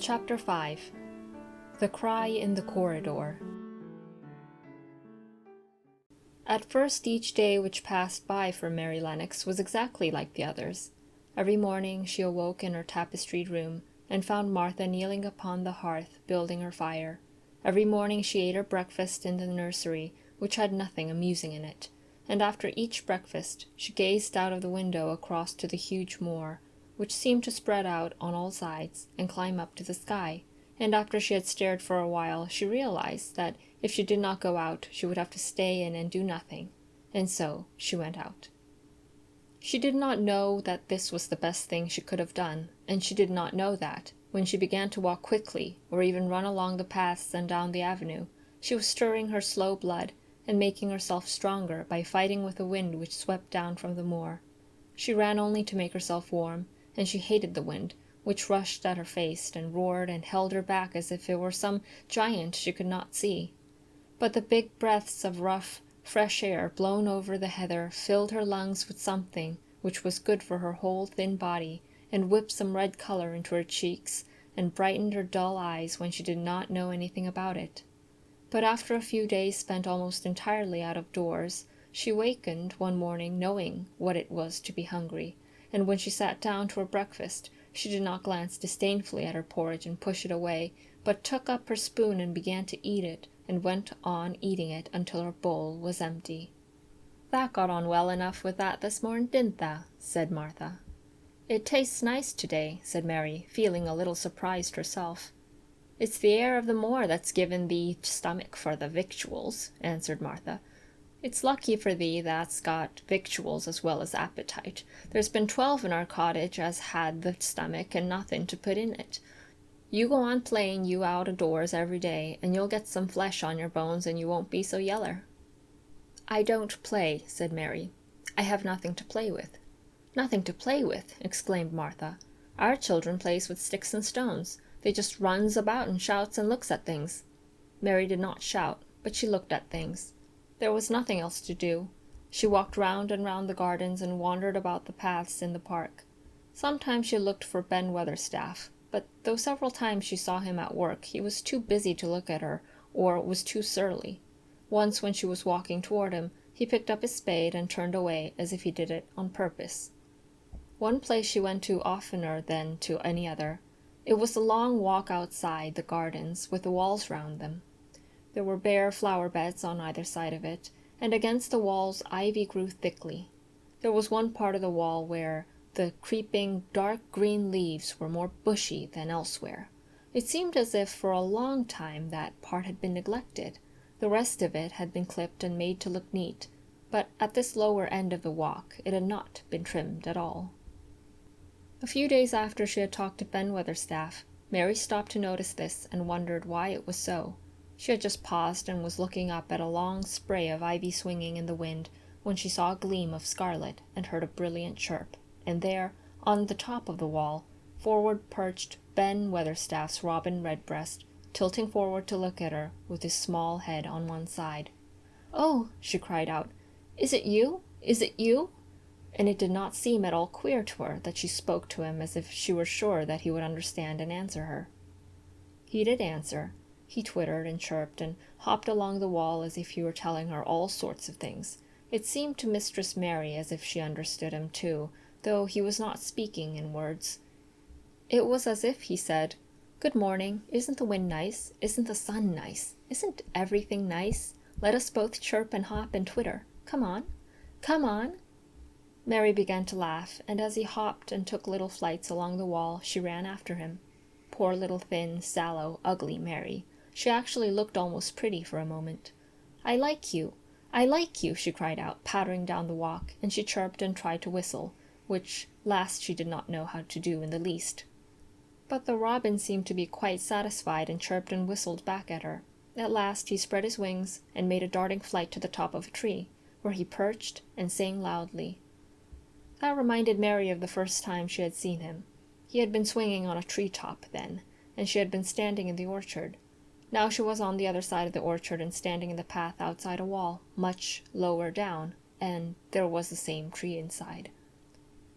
Chapter 5 The Cry in the Corridor. At first, each day which passed by for Mary Lennox was exactly like the others. Every morning she awoke in her tapestried room and found Martha kneeling upon the hearth building her fire. Every morning she ate her breakfast in the nursery, which had nothing amusing in it, and after each breakfast she gazed out of the window across to the huge moor, which seemed to spread out on all sides and climb up to the sky, and after she had stared for a while she realized that if she did not go out she would have to stay in and do nothing, and so she went out. She did not know that this was the best thing she could have done, and she did not know that, when she began to walk quickly, or even run along the paths and down the avenue, she was stirring her slow blood and making herself stronger by fighting with the wind which swept down from the moor. She ran only to make herself warm, and she hated the wind, which rushed at her face and roared and held her back as if it were some giant she could not see. But the big breaths of rough, fresh air blown over the heather filled her lungs with something which was good for her whole thin body, and whipped some red color into her cheeks, and brightened her dull eyes when she did not know anything about it. But after a few days spent almost entirely out of doors, she wakened one morning knowing what it was to be hungry, and when she sat down to her breakfast, she did not glance disdainfully at her porridge and push it away, but took up her spoon and began to eat it, and went on eating it until her bowl was empty. "Tha got on well enough with that this morning, didn't tha?" said Martha. "It tastes nice today," said Mary, feeling a little surprised herself. "It's the air of the moor that's given thee stomach for the victuals," answered Martha. "It's lucky for thee that's got victuals as well as appetite. There's been 12 in our cottage as had the stomach and nothing to put in it. You go on playing you out of doors every day, and you'll get some flesh on your bones and you won't be so yeller." "I don't play," said Mary. "I have nothing to play with." "Nothing to play with!" exclaimed Martha. "Our children plays with sticks and stones. They just runs about and shouts and looks at things." Mary did not shout, but she looked at things. There was nothing else to do. She walked round and round the gardens and wandered about the paths in the park. Sometimes she looked for Ben Weatherstaff, but though several times she saw him at work, he was too busy to look at her, or was too surly. Once when she was walking toward him, he picked up his spade and turned away as if he did it on purpose. One place she went to oftener than to any other. It was the long walk outside the gardens with the walls round them. There were bare flower beds on either side of it, and against the walls ivy grew thickly. There was one part of the wall where the creeping dark green leaves were more bushy than elsewhere. It seemed as if for a long time that part had been neglected. The rest of it had been clipped and made to look neat, but at this lower end of the walk it had not been trimmed at all. A few days after she had talked to Ben Weatherstaff, Mary stopped to notice this and wondered why it was so. She had just paused and was looking up at a long spray of ivy swinging in the wind when she saw a gleam of scarlet and heard a brilliant chirp, and there, on the top of the wall, forward perched Ben Weatherstaff's robin redbreast, tilting forward to look at her with his small head on one side. "Oh!" she cried out. "Is it you? Is it you?" And it did not seem at all queer to her that she spoke to him as if she were sure that he would understand and answer her. He did answer. He twittered and chirped and hopped along the wall as if he were telling her all sorts of things. It seemed to Mistress Mary as if she understood him too, though he was not speaking in words. It was as if he said, "Good morning. Isn't the wind nice? Isn't the sun nice? Isn't everything nice? Let us both chirp and hop and twitter. Come on. Come on." Mary began to laugh, and as he hopped and took little flights along the wall, she ran after him. Poor little thin, sallow, ugly Mary. She actually looked almost pretty for a moment. "I like you. I like you," she cried out, pattering down the walk, and she chirped and tried to whistle, which last she did not know how to do in the least. But the robin seemed to be quite satisfied and chirped and whistled back at her. At last he spread his wings and made a darting flight to the top of a tree, where he perched and sang loudly. That reminded Mary of the first time she had seen him. He had been swinging on a tree-top then, and she had been standing in the orchard. Now she was on the other side of the orchard and standing in the path outside a wall, much lower down, and there was the same tree inside.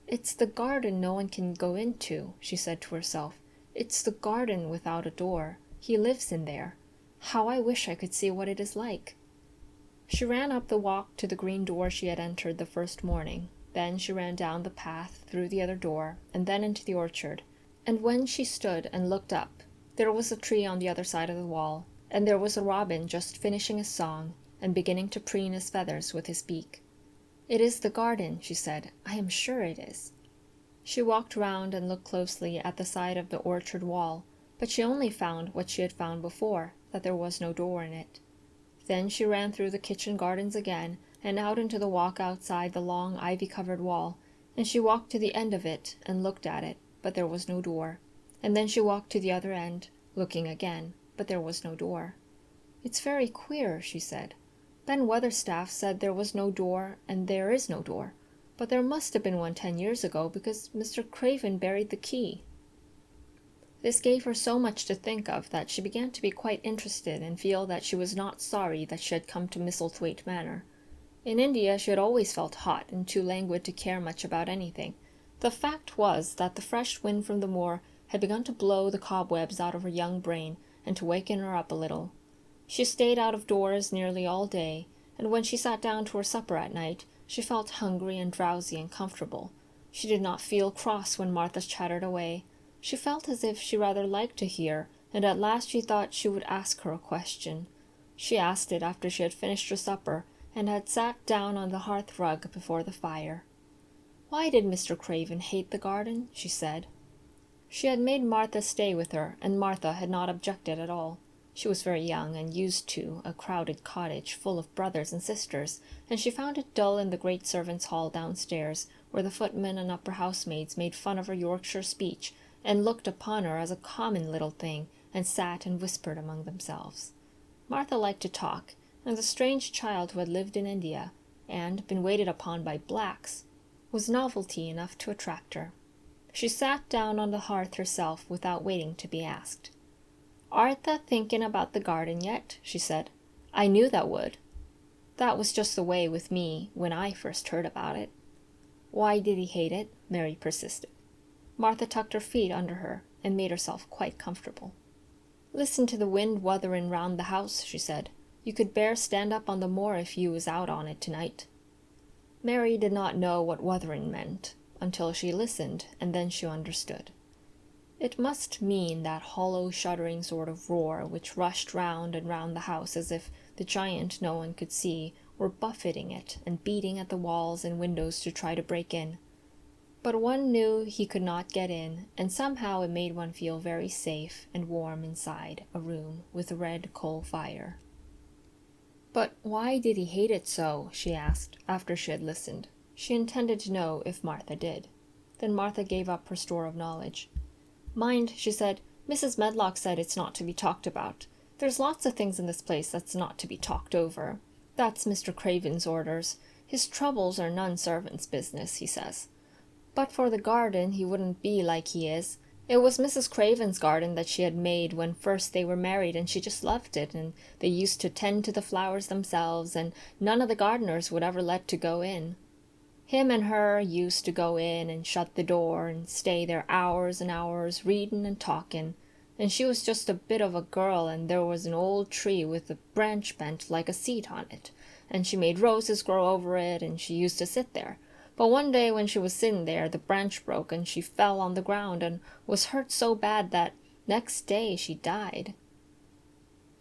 "It's the garden no one can go into," she said to herself. It's the garden without a door. He lives in there. How I wish I could see what it is like." She ran up the walk to the green door she had entered the first morning. Then she ran down the path through the other door, and then into the orchard. And when she stood and looked up, there was a tree on the other side of the wall, and there was a robin just finishing his song and beginning to preen his feathers with his beak. "It is the garden," she said. "I am sure it is." She walked round and looked closely at the side of the orchard wall, but she only found what she had found before, that there was no door in it. Then she ran through the kitchen gardens again, and out into the walk outside the long ivy-covered wall, and she walked to the end of it and looked at it, but there was no door. And then she walked to the other end, looking again, but there was no door. "It's very queer," she said. "Ben Weatherstaff said there was no door, and there is no door. But there must have been one 10 years ago, because Mr. Craven buried the key." This gave her so much to think of that she began to be quite interested and feel that she was not sorry that she had come to Misselthwaite Manor. In India she had always felt hot and too languid to care much about anything. The fact was that the fresh wind from the moor had begun to blow the cobwebs out of her young brain and to waken her up a little. She stayed out of doors nearly all day, and when she sat down to her supper at night, she felt hungry and drowsy and comfortable. She did not feel cross when Martha chattered away. She felt as if she rather liked to hear, and at last she thought she would ask her a question. She asked it after she had finished her supper and had sat down on the hearth rug before the fire. "Why did Mr. Craven hate the garden?" she said. She had made Martha stay with her, and Martha had not objected at all. She was very young and used to a crowded cottage full of brothers and sisters, and she found it dull in the great servants' hall downstairs, where the footmen and upper housemaids made fun of her Yorkshire speech and looked upon her as a common little thing, and sat and whispered among themselves. Martha liked to talk, and the strange child who had lived in India, and been waited upon by blacks, was novelty enough to attract her. She sat down on the hearth herself without waiting to be asked. "Art tha thinking about the garden yet?" she said. "I knew thou would. That was just the way with me when I first heard about it." "Why did he hate it?" Mary persisted. Martha tucked her feet under her and made herself quite comfortable. "Listen to the wind wuthering round the house," she said. "You could bear stand up on the moor if you was out on it tonight." Mary did not know what wuthering meant until she listened, and then she understood. It must mean that hollow, shuddering sort of roar which rushed round and round the house as if the giant no one could see were buffeting it and beating at the walls and windows to try to break in. But one knew he could not get in, and somehow it made one feel very safe and warm inside a room with a red coal fire. "But why did he hate it so?" she asked, after she had listened. She intended to know if Martha did. Then Martha gave up her store of knowledge. "Mind," she said, "Mrs. Medlock said it's not to be talked about. There's lots of things in this place that's not to be talked over. That's Mr. Craven's orders. His troubles are none servant's business, he says. But for the garden he wouldn't be like he is. It was Mrs. Craven's garden that she had made when first they were married, and she just loved it, and they used to tend to the flowers themselves, and none of the gardeners would ever let to go in. Him and her used to go in and shut the door and stay there hours and hours reading and talking, and she was just a bit of a girl, and there was an old tree with a branch bent like a seat on it, and she made roses grow over it, and she used to sit there. But one day when she was sitting there, the branch broke, and she fell on the ground and was hurt so bad that next day she died.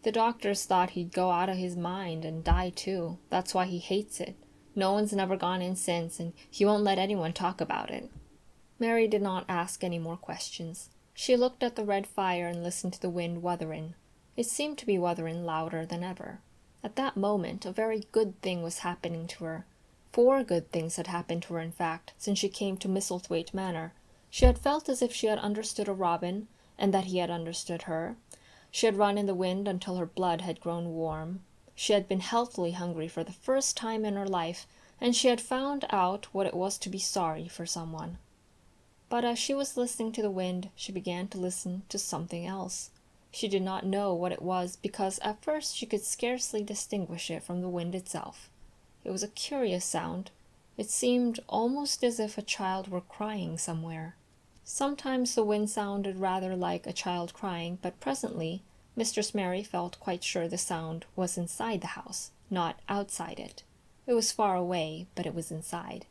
The doctors thought he'd go out of his mind and die too. That's why he hates it. No one's never gone in since, and he won't let anyone talk about it." Mary did not ask any more questions. She looked at the red fire and listened to the wind wuthering. It seemed to be wuthering louder than ever. At that moment, a very good thing was happening to her. 4 good things had happened to her, in fact, since she came to Misselthwaite Manor. She had felt as if she had understood a robin, and that he had understood her. She had run in the wind until her blood had grown warm. She had been healthily hungry for the first time in her life, and she had found out what it was to be sorry for someone. But as she was listening to the wind, she began to listen to something else. She did not know what it was, because at first she could scarcely distinguish it from the wind itself. It was a curious sound. It seemed almost as if a child were crying somewhere. Sometimes the wind sounded rather like a child crying, but presently Mistress Mary felt quite sure the sound was inside the house, not outside it. It was far away, but it was inside.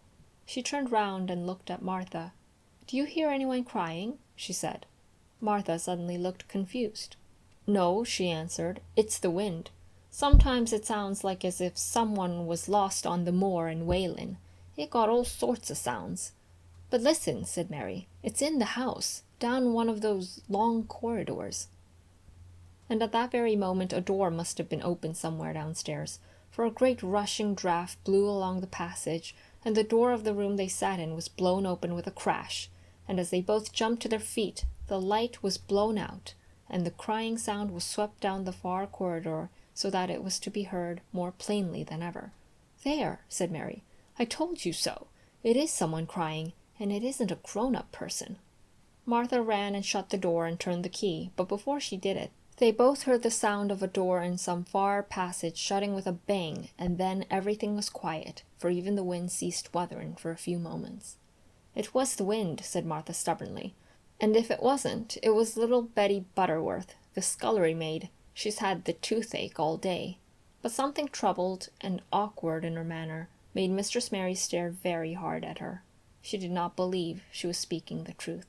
She turned round and looked at Martha. "Do you hear anyone crying?" she said. Martha suddenly looked confused. "No," she answered, "it's the wind. Sometimes it sounds like as if someone was lost on the moor and wailin'. It got all sorts of sounds." "But listen," said Mary. "It's in the house, down one of those long corridors." And at that very moment a door must have been opened somewhere downstairs, for a great rushing draught blew along the passage, and the door of the room they sat in was blown open with a crash, and as they both jumped to their feet, the light was blown out, and the crying sound was swept down the far corridor so that it was to be heard more plainly than ever. "There," said Mary, "I told you so. It is someone crying, and it isn't a grown-up person." Martha ran and shut the door and turned the key, but before she did it, they both heard the sound of a door in some far passage shutting with a bang, and then everything was quiet, for even the wind ceased wuthering for a few moments. "It was the wind," said Martha stubbornly, "and if it wasn't, it was little Betty Butterworth, the scullery maid. She's had the toothache all day." But something troubled and awkward in her manner made Mistress Mary stare very hard at her. She did not believe she was speaking the truth.